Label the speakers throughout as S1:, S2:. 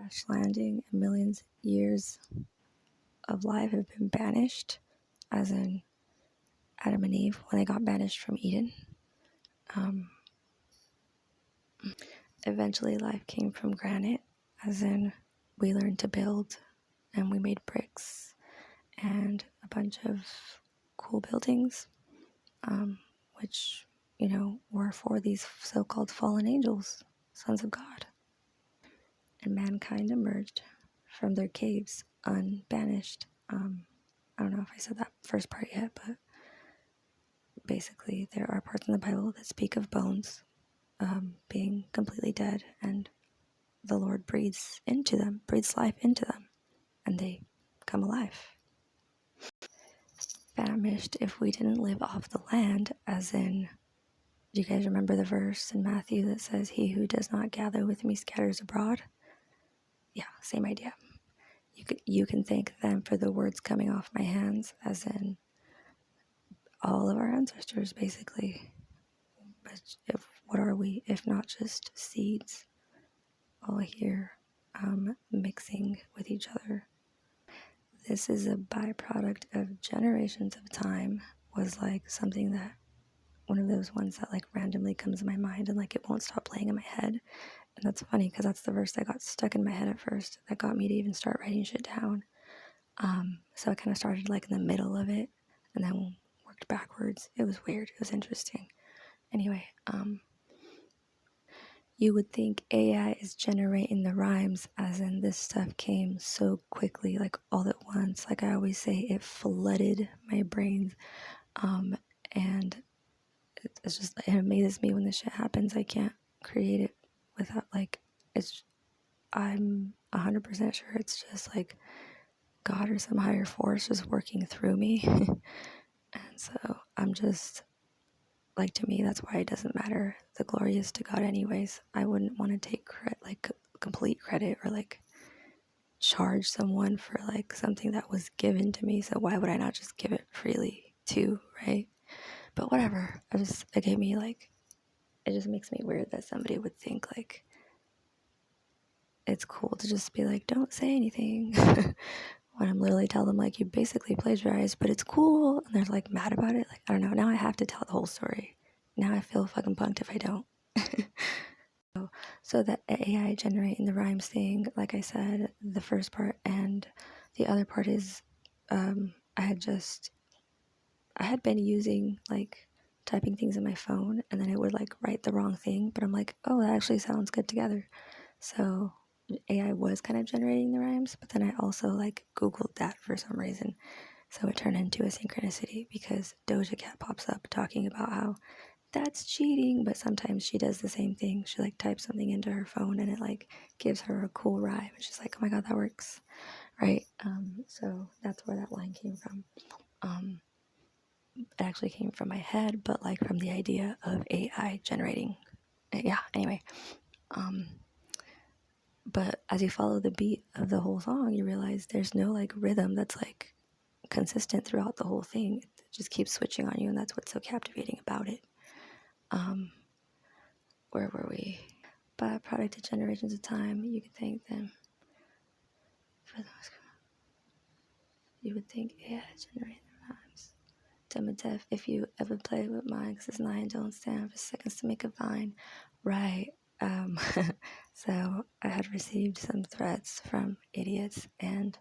S1: crash landing and millions of years of life have been banished, as in Adam and Eve when they got banished from Eden. Eventually life came from granite, as in we learned to build and we made bricks and a bunch of cool buildings, which, were for these so-called fallen angels, sons of God. And mankind emerged from their caves unbanished. I don't know if I said that first part yet, but basically there are parts in the Bible that speak of bones being completely dead, and the Lord breathes life into them, and they come alive. Famished if we didn't live off the land, as in, do you guys remember the verse in Matthew that says, "He who does not gather with me scatters abroad"? Yeah, same idea. You can thank them for the words coming off my hands, as in all of our ancestors, basically. But what are we if not just seeds, all here mixing with each other? This is a byproduct of generations of time. Was like something that, one of those ones that like randomly comes in my mind and like it won't stop playing in my head. And that's funny because that's the verse that got stuck in my head at first that got me to even start writing shit down. So I kind of started like in the middle of it and then worked backwards. It was weird. It was interesting. Anyway, you would think AI is generating the rhymes, as in this stuff came so quickly, like all at once. Like I always say, it flooded my brains. And it's just, it amazes me when this shit happens. I can't create it without I'm 100% sure it's just like God or some higher force just working through me. And so I'm just, like, to me, that's why it doesn't matter. The glory is to God anyways. I wouldn't want to take complete credit or like charge someone for like something that was given to me. So why would I not just give it freely too, right? But whatever. It gave me like, it just makes me weird that somebody would think like it's cool to just be like, don't say anything. When I'm literally telling them like, you basically plagiarized, but it's cool. And they're like mad about it. Like, I don't know. Now I have to tell the whole story. Now I feel fucking punked if I don't. So that AI generating the rhymes thing, like I said, the first part, and the other part is I had been using like typing things in my phone, and then it would like write the wrong thing, but I'm like, oh, that actually sounds good together. So AI was kind of generating the rhymes, but then I also like Googled that for some reason. So it turned into a synchronicity because Doja Cat pops up talking about how that's cheating, but sometimes she does the same thing. She like types something into her phone and it like gives her a cool rhyme. And she's like, oh my God, that works. Right. So that's where that line came from. It actually came from my head, but like from the idea of AI generating. Yeah, anyway. But as you follow the beat of the whole song, you realize there's no like rhythm that's like consistent throughout the whole thing. It just keeps switching on you, and that's what's so captivating about it. Where were we? Byproduct of generations of time, you could thank them for those. You would think, yeah, generating the rhymes. Dumb and deaf, if you ever play with mine, because it's 9 don't stand for seconds to make a vine. Right. So I had received some threats from idiots, and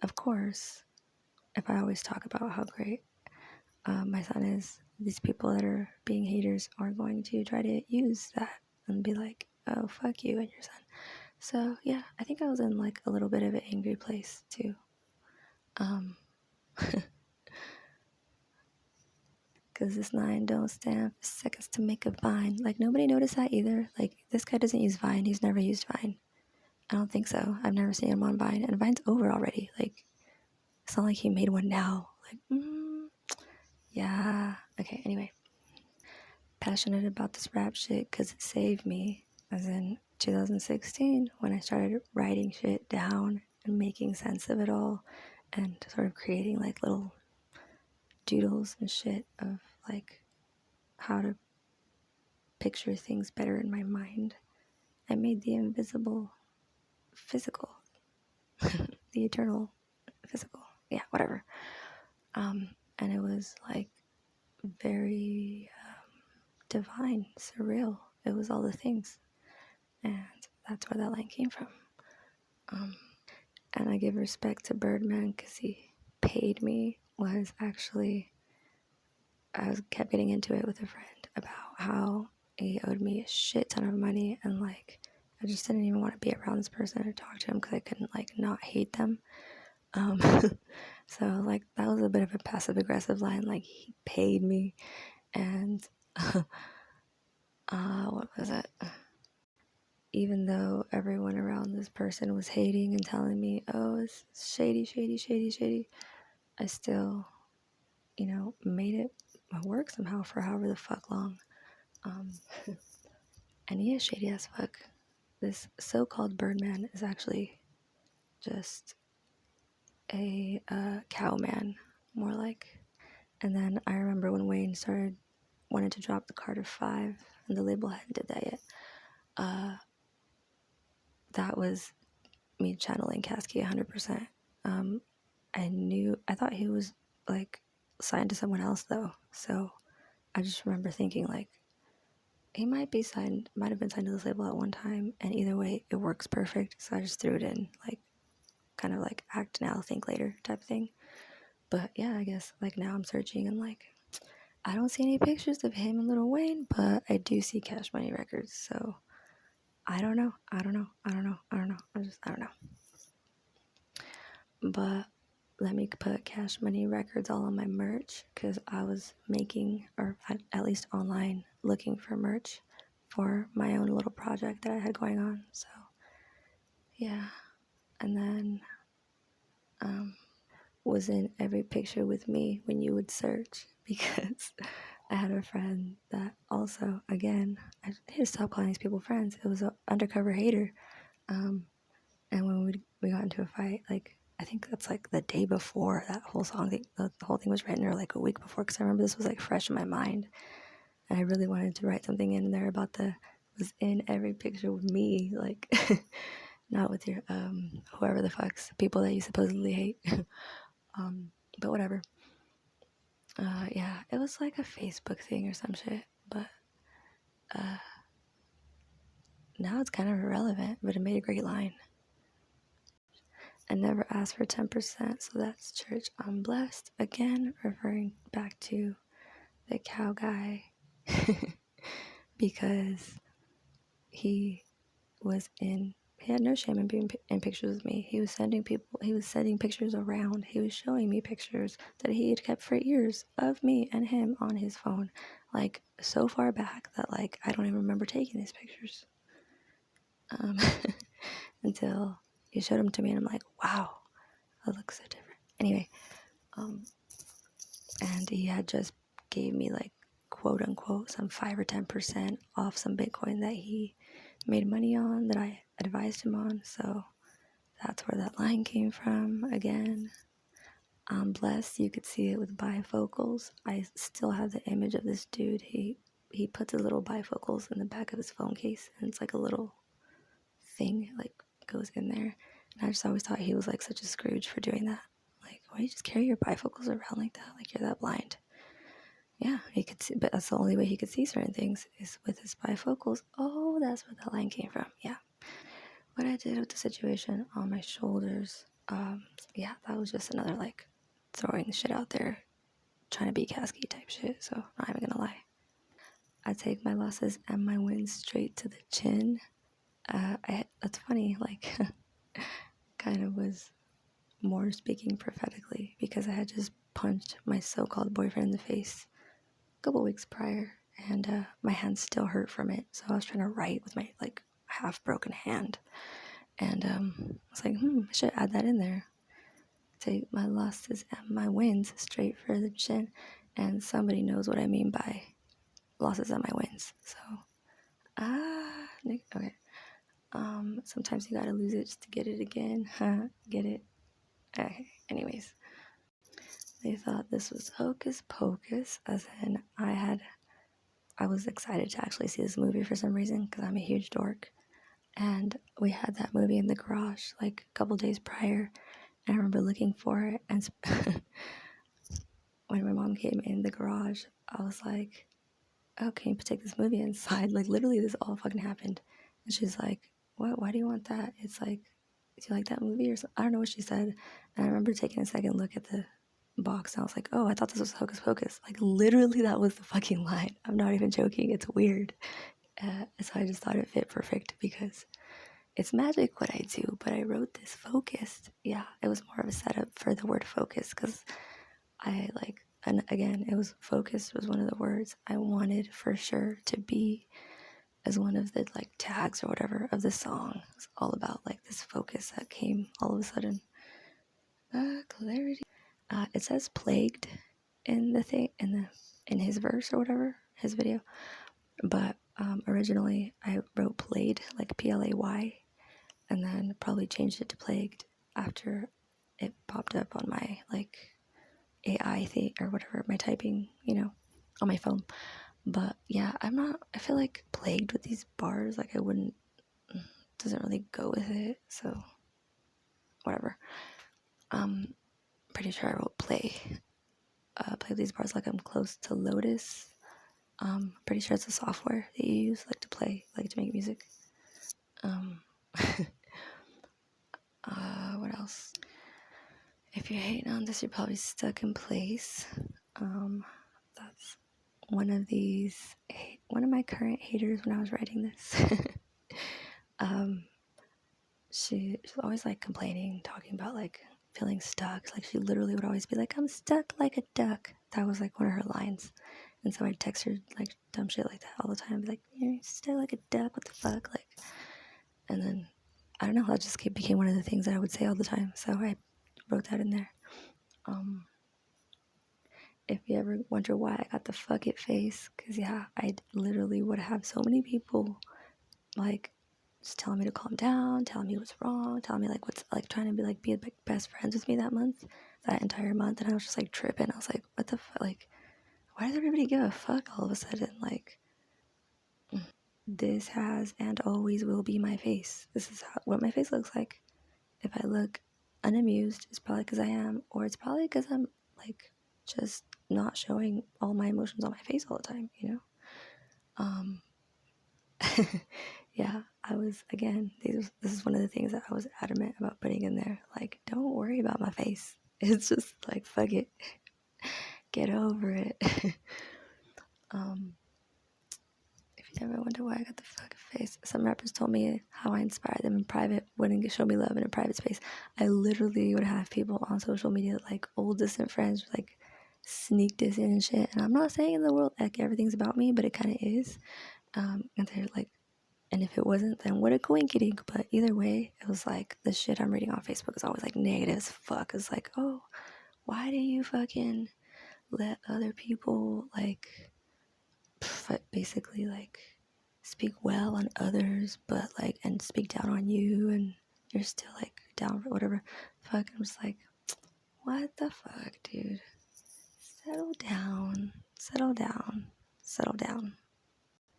S1: of course, if I always talk about how great my son is, these people that are being haters are going to try to use that and be like, oh, fuck you and your son. So yeah, I think I was in like a little bit of an angry place too. Because this 9 don't stand for seconds to make a vine. Like, nobody noticed that either. Like, this guy doesn't use Vine. He's never used Vine. I don't think so. I've never seen him on Vine. And Vine's over already. Like, it's not like he made one now. Like, yeah. Okay, anyway. Passionate about this rap shit because it saved me. As in 2016, when I started writing shit down and making sense of it all. And sort of creating, like, little doodles and shit of, like, how to picture things better in my mind. I made the invisible physical, the eternal physical. Yeah, whatever. And it was like very divine, surreal. It was all the things. And that's where that line came from. And I give respect to Birdman because he paid me. Was actually, I kept getting into it with a friend about how he owed me a shit ton of money, and like I just didn't even want to be around this person or talk to him because I couldn't like not hate them. So like that was a bit of a passive aggressive line. Like he paid me, and what was it? Even though everyone around this person was hating and telling me, oh, it's shady, shady, shady, shady, I still, made it work somehow for however the fuck long. And he is shady as fuck. This so-called Birdman is actually just a cowman, more like. And then I remember when Wayne wanted to drop the Carter 5, and the label hadn't did that yet. That was me channeling Caskey 100%. I thought he was like signed to someone else though. So I just remember thinking like, he might have been signed to this label at one time, and either way it works perfect. So I just threw it in, like kind of like act now, think later type thing. But yeah, I guess like now I'm searching and like I don't see any pictures of him and Lil Wayne, but I do see Cash Money Records. So I don't know. I don't know. But let me put Cash Money Records all on my merch, because I was making, or at least online, looking for merch for my own little project that I had going on. So yeah. And then was in every picture with me when you would search, because I had a friend that also, again, I need to stop calling these people friends. It was an undercover hater. And when we got into a fight, like I think that's like the day before that whole song, the whole thing was written, or like a week before, because I remember this was like fresh in my mind, and I really wanted to write something in there about was in every picture with me, like not with your whoever the fuck's people that you supposedly hate. But whatever. Yeah, it was like a Facebook thing or some shit, but now it's kind of irrelevant, but it made a great line. I never asked for 10%, so that's church. I'm blessed. Again, referring back to the cow guy, because he had no shame in being in pictures with me. He was sending pictures around. He was showing me pictures that he had kept for years of me and him on his phone, like so far back that like I don't even remember taking these pictures. Until he showed them to me, and I'm like, wow, that looks so different. Anyway, and he had just gave me like quote unquote some 5 or 10% off some Bitcoin that he made money on, that I advised him on. So that's where that line came from. Again, I'm blessed. You could see it with bifocals. I still have the image of this dude. He puts his little bifocals in the back of his phone case, and it's like a little thing like goes in there. And I just always thought he was like such a Scrooge for doing that. Like, why do you just carry your bifocals around like that? Like you're that blind. Yeah, he could see, but that's the only way he could see certain things is with his bifocals. Oh, that's where that line came from. Yeah. What I did with the situation on my shoulders, yeah, that was just another like throwing shit out there, trying to be Caskey type shit. So not even gonna lie. I take my losses and my wins straight to the chin. That's funny, like kind of was more speaking prophetically, because I had just punched my so-called boyfriend in the face a couple weeks prior, and my hand still hurt from it. So I was trying to write with my like half broken hand, and I was like, I should add that in there. Take my losses and my wins straight for the chin, and somebody knows what I mean by losses and my wins. So okay. Sometimes you gotta lose it just to get it again. Get it? Okay. Anyways, they thought this was hocus pocus, as in I was excited to actually see this movie for some reason, because I'm a huge dork. And we had that movie in the garage like a couple days prior. And I remember looking for it. And when my mom came in the garage, I was like, oh, can you take this movie inside? Like, literally, this all fucking happened. And she's like, what? Why do you want that? It's like, do you like that movie or something? I don't know what she said. And I remember taking a second look at the box, and I was like, oh, I thought this was Hocus Pocus. Like, literally, that was the fucking line. I'm not even joking. It's weird. So I just thought it fit perfect because it's magic what I do, but I wrote this focused. Yeah, it was more of a setup for the word focus because I like, and again, it was focused was one of the words I wanted for sure to be as one of the like tags or whatever of the song. It's all about like this focus that came all of a sudden. Clarity. It says plagued in the thing in his verse or whatever, his video. But originally I wrote played, like Play, and then probably changed it to plagued after it popped up on my like AI thing or whatever, my typing, on my phone. But yeah, I feel like plagued with these bars, like doesn't really go with it, so whatever. Pretty sure I wrote play these bars like I'm close to Lotus. Pretty sure it's a software that you use like to make music. What else? If you're hating on this, you're probably stuck in place. That's one of my current haters when I was writing this. She's always like complaining, talking about like feeling stuck. Like she literally would always be like, I'm stuck like a duck. That was like one of her lines. And so I'd text her like dumb shit like that all the time. Be like, you're stuck like a duck, what the fuck? Like, and then I don't know, that just became one of the things that I would say all the time. So I wrote that in there. If you ever wonder why I got the fuck it face, because yeah, I literally would have so many people like just telling me to calm down, telling me what's wrong, telling me like what's like trying to be like best friends with me that entire month, and I was just like tripping. I was like, what the fuck? Like, why does everybody give a fuck all of a sudden? Like, this has and always will be my face. This is what my face looks like. If I look unamused, it's probably because I am, or it's probably because I'm like just not showing all my emotions on my face all the time, Yeah, I was, again, this is one of the things that I was adamant about putting in there. Like, don't worry about my face. It's just like, fuck it. Get over it. If you ever wonder why I got the fucking face, some rappers told me how I inspired them in private wouldn't show me love in a private space. I literally would have people on social media, like old distant friends, like sneak this in and shit. And I'm not saying in the world like everything's about me, but it kind of is. And they're like, and if it wasn't, then what a coinkydink. But either way, it was like the shit I'm reading on Facebook is always like negative as fuck. It's like, oh, why do you fucking let other people like basically like speak well on others, but like and speak down on you, and you're still like down for whatever. Fuck, I'm just like, what the fuck, dude? Settle down, settle down, settle down.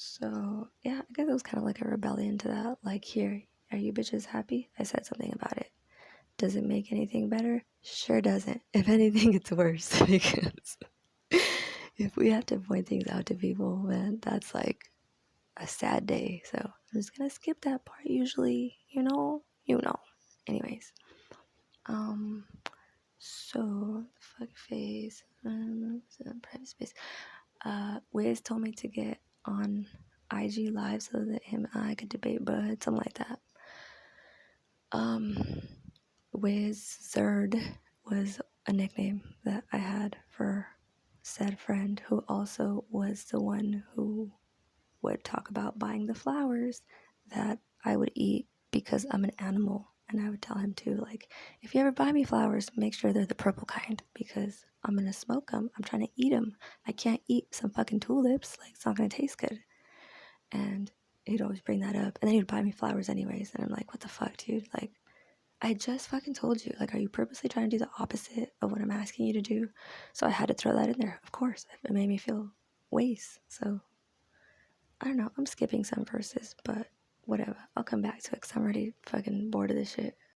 S1: So, yeah, I guess it was kind of like a rebellion to that. Like, here, are you bitches happy? I said something about it. Does it make anything better? Sure doesn't. If anything, it's worse because if we have to point things out to people, man, that's like a sad day. So I'm just gonna skip that part usually, Anyways, so fuck face, private space. Wiz told me to get on IG Live so that him and I could debate Bud, something like that. Wizard was a nickname that I had for said friend, who also was the one who would talk about buying the flowers that I would eat because I'm an animal. And I would tell him to, like, if you ever buy me flowers, make sure they're the purple kind because I'm going to smoke them. I'm trying to eat them. I can't eat some fucking tulips. Like, it's not going to taste good. And he'd always bring that up. And then he'd buy me flowers anyways. And I'm like, what the fuck, dude? Like, I just fucking told you. Like, are you purposely trying to do the opposite of what I'm asking you to do? So I had to throw that in there. Of course. It made me feel waste. So I don't know. I'm skipping some verses, but whatever. I'll come back to it because I'm already fucking bored of this shit.